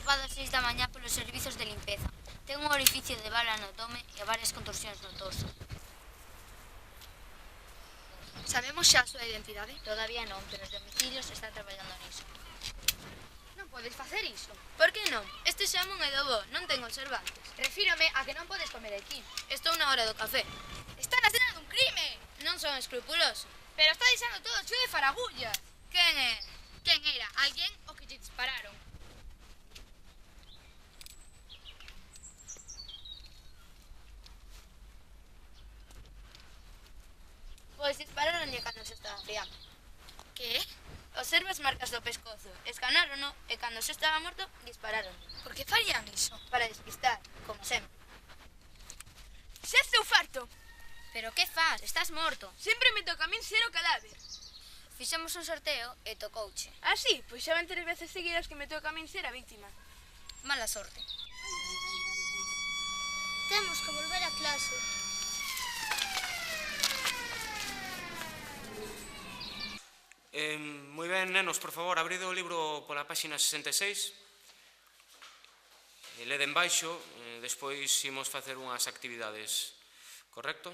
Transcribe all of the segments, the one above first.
atopado ás 6 da mañá polos servizos de limpeza. Ten un orificio de bala no tome e varias contorsións no torso. Sabemos xa a súa identidade? Todavía non, pero os domicilios están traballando niso. Non podes facer iso. Por que non? Este xamón é do bo, non ten observantes. Refírome a que non podes comer aquí. Estou na hora do café. Está na escena dun crime! Non son escrupuloso. Pero está deixando todo cheo de faragullas. Quen é? Quen era? Alguén o que lle dispararon? Pois dispararonlle cando se estaba fiando. Que? Observa as marcas do pescozo, escanárono e cando se estaba morto, dispararon. Por que farían iso? Para despistar, como sempre. Xa estou farto. Pero que faz? Estás morto. Sempre me toca a min ser o cadáver. Fixemos un sorteo e tocouche. Ah, sí? Pois xa ven 3 veces seguidas que me toca a min ser a víctima. Mala sorte. Temos que volver a clase. Moi ben, nenos, por favor, abrido o libro pola páxina 66. Lede en baixo, despois imos facer unhas actividades, correcto?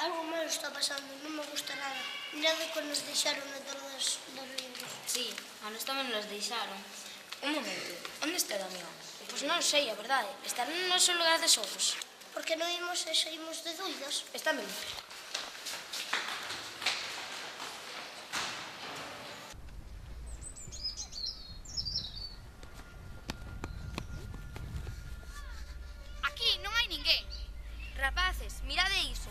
Algo malo está pasando, non me gusta nada. Mirade que nos deixaron dentro dos libros. Sí, a nós tamén nos deixaron. Un momento, onde está Damián? Pois non sei, a verdade. Estará no noso lugar de xogos. Porque non imos e saímos de dúbidas. Está ben. Aquí non hai ninguén. Rapaces, mirade iso.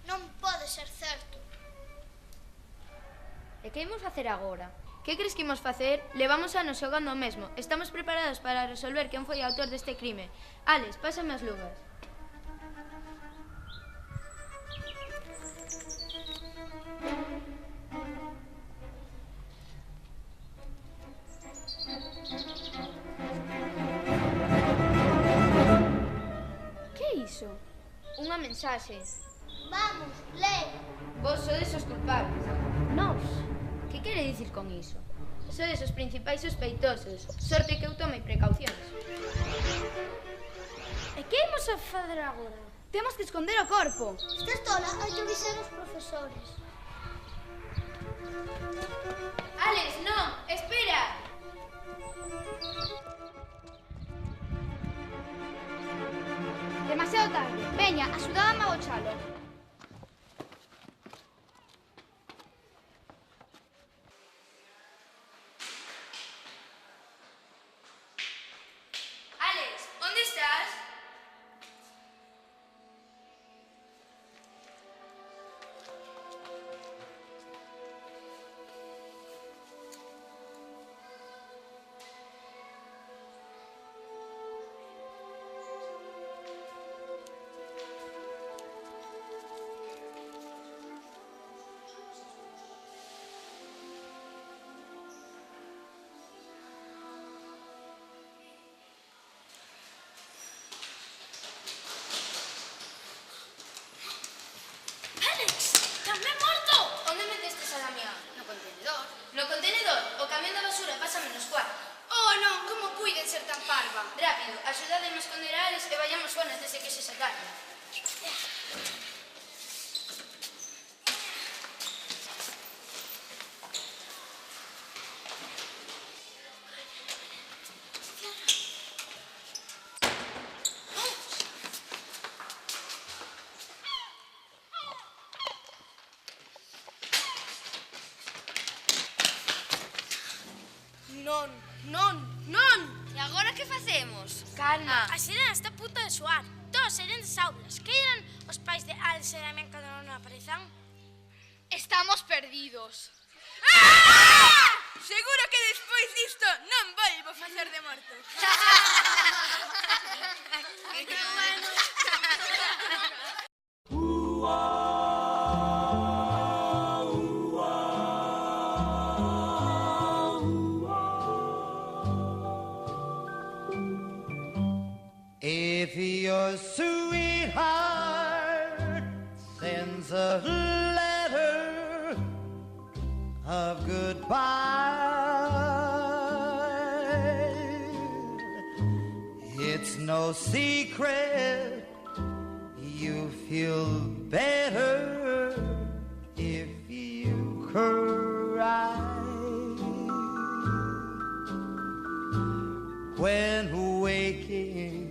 Non pode ser certo. E que imos facer agora? Que crees que imos facer? Levamos anos xogando o mesmo. Estamos preparados para resolver quen foi o autor deste crime. Alex, pásame as luvas. Que é iso? Unha mensaxe. Vamos, lee. Vos sodes os culpables. Nós? Que quere dicir con iso? Sodes os principais sospeitosos. Sorte que eu tomei precaucións. E que imos a fazer agora? Temos que esconder o corpo. Estás tola, hai que avisar os profesores. Alex, non, espera. Demasiado tarde. Veña, axudádame a agochalo. Alex, onde estás? Tamén morto! Onde metestes a Damián? No contenedor. No contenedor, o camión da basura pásame nos cuartos. Oh, non, como puiden ser tan parva? Rápido, axudademe a esconder a Alex e vayamos fora antes de que se sacaran. Non, non, temos? Calma. A sirena está a punto de soar. Todos saíren das aulas. Que irán os pais de Alex e Damián cando non aparezan? Estamos perdidos. Seguro que despois disto non volvo facer de morto. If your sweetheart sends a letter of goodbye, it's no secret you feel better if you cry. When waking